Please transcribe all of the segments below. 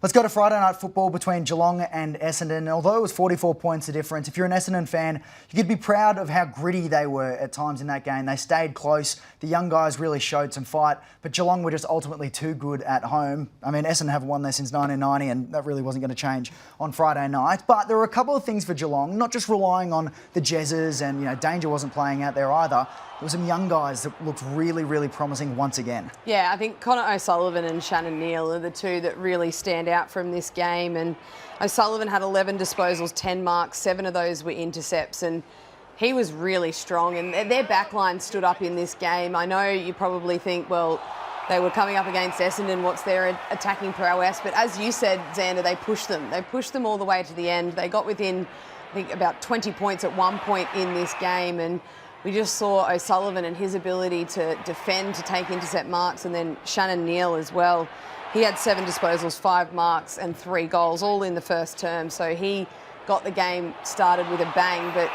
Let's go to Friday night football between Geelong and Essendon. Although it was 44 points the difference, if you're an Essendon fan, you could be proud of how gritty they were at times in that game. They stayed close. The young guys really showed some fight, but Geelong were just ultimately too good at home. I mean, Essendon haven't won there since 1990, and that really wasn't going to change on Friday night. But there were a couple of things for Geelong, not just relying on the Jezzers, and Danger wasn't playing out there either. There were some young guys that looked really, really promising once again. Yeah, I think Connor O'Sullivan and Shannon Neale are the two that really stand out from this game. And O'Sullivan had 11 disposals, 10 marks, 7 of those were intercepts, and he was really strong. And their backline stood up in this game. I know you probably think, well, they were coming up against Essendon, what's their attacking prowess? But as you said, Xander, they pushed them. They pushed them all the way to the end. They got within, I think, about 20 points at one point in this game. And we just saw O'Sullivan and his ability to defend, to take intercept marks, and then Shannon Neale as well. He had 7 disposals, 5 marks and 3 goals, all in the first term. So he got the game started with a bang. But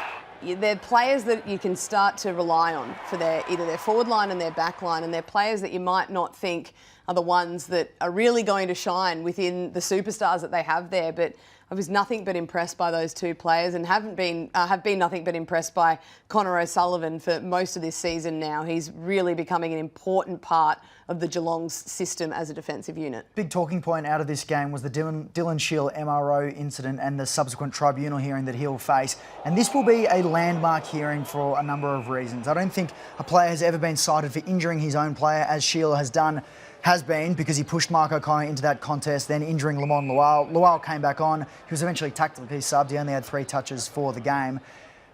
they're players that you can start to rely on for either their forward line and their back line, and they're players that you might not think are the ones that are really going to shine within the superstars that they have there. But I was nothing but impressed by those two players, and have been nothing but impressed by Connor O'Sullivan for most of this season now. He's really becoming an important part of the Geelong's system as a defensive unit. Big talking point out of this game was the Dylan Shield MRO incident and the subsequent tribunal hearing that he'll face. And this will be a landmark hearing for a number of reasons. I don't think a player has ever been cited for injuring his own player, as Shield has been, because he pushed Mark O'Connor into that contest, then injuring Lamont Lual. Lual came back on. He was eventually tactically subbed. He only had 3 touches for the game.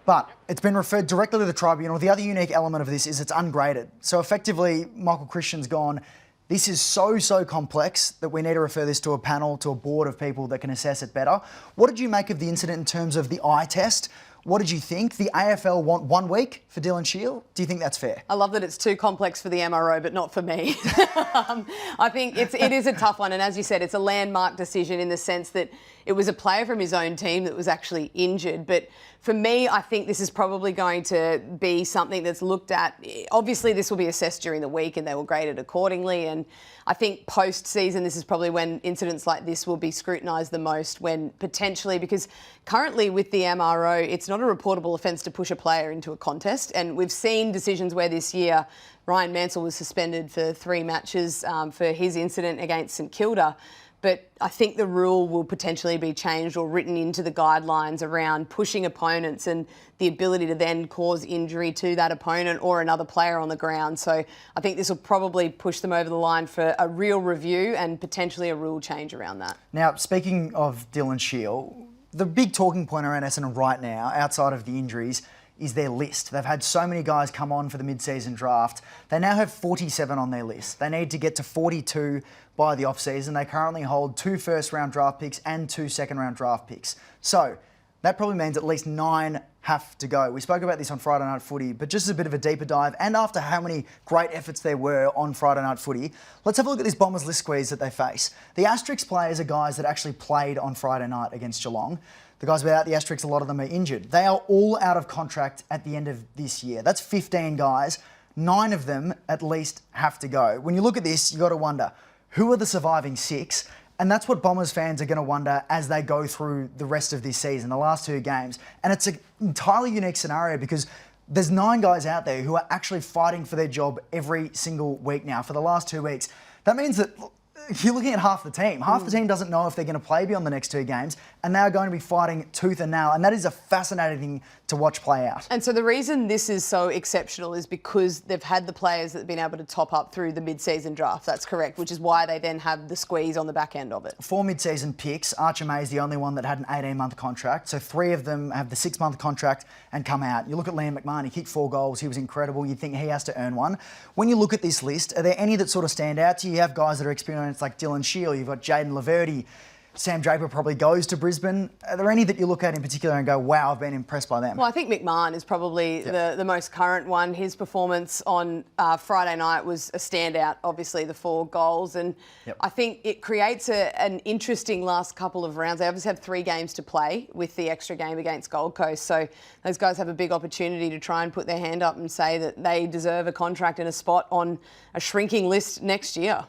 But it's been referred directly to the tribunal. The other unique element of this is it's ungraded. So effectively, Michael Christian's gone, this is so complex that we need to refer this to a panel, to a board of people that can assess it better. What did you make of the incident in terms of the eye test? What did you think? The AFL want 1 week for Dylan Shield. Do you think that's fair? I love that it's too complex for the MRO, but not for me. I think it is a tough one. And as you said, it's a landmark decision in the sense that it was a player from his own team that was actually injured. But for me, I think this is probably going to be something that's looked at. Obviously, this will be assessed during the week and they will grade it accordingly. And I think post-season, this is probably when incidents like this will be scrutinised the most, when potentially, because currently with the MRO, it's not a reportable offence to push a player into a contest. And we've seen decisions where this year Ryan Mansell was suspended for 3 matches for his incident against St Kilda. But I think the rule will potentially be changed or written into the guidelines around pushing opponents and the ability to then cause injury to that opponent or another player on the ground. So I think this will probably push them over the line for a real review and potentially a rule change around that. Now, speaking of Dylan Shield, the big talking point around Essendon right now, outside of the injuries, is their list. They've had so many guys come on for the mid-season draft. They now have 47 on their list. They need to get to 42 by the off-season. They currently hold 2 first-round draft picks and 2 second-round draft picks. So that probably means at least 9 have to go. We spoke about this on Friday Night Footy, but just as a bit of a deeper dive, and after how many great efforts there were on Friday Night Footy, let's have a look at this Bombers list squeeze that they face. The Asterisk players are guys that actually played on Friday night against Geelong. The guys without the Asterisks, a lot of them are injured. They are all out of contract at the end of this year. That's 15 guys. 9 of them at least have to go. When you look at this, you've got to wonder, who are the surviving 6? And that's what Bombers fans are going to wonder as they go through the rest of this season, the last 2 games. And it's an entirely unique scenario because there's 9 guys out there who are actually fighting for their job every single week now for the last 2 weeks. That means that you're looking at half the team. Half the team doesn't know if they're going to play beyond the next 2 games, and they're going to be fighting tooth and nail, and that is a fascinating thing to watch play out. And so the reason this is so exceptional is because they've had the players that have been able to top up through the mid-season draft. That's correct, which is why they then have the squeeze on the back end of it. 4 mid-season picks. Archer May is the only one that had an 18-month contract, so 3 of them have the 6-month contract and come out. You look at Liam McMahon, he kicked 4 goals, he was incredible. You'd think he has to earn one. When you look at this list, are there any that sort of stand out to you? You have guys that are experienced like Dylan Shield, you've got Jaden Laverty, Sam Draper probably goes to Brisbane. Are there any that you look at in particular and go, wow, I've been impressed by them? Well, I think McMahon is probably the most current one. His performance on Friday night was a standout, obviously, the 4 goals. And I think it creates an interesting last couple of rounds. They obviously have 3 games to play with the extra game against Gold Coast. So those guys have a big opportunity to try and put their hand up and say that they deserve a contract and a spot on a shrinking list next year.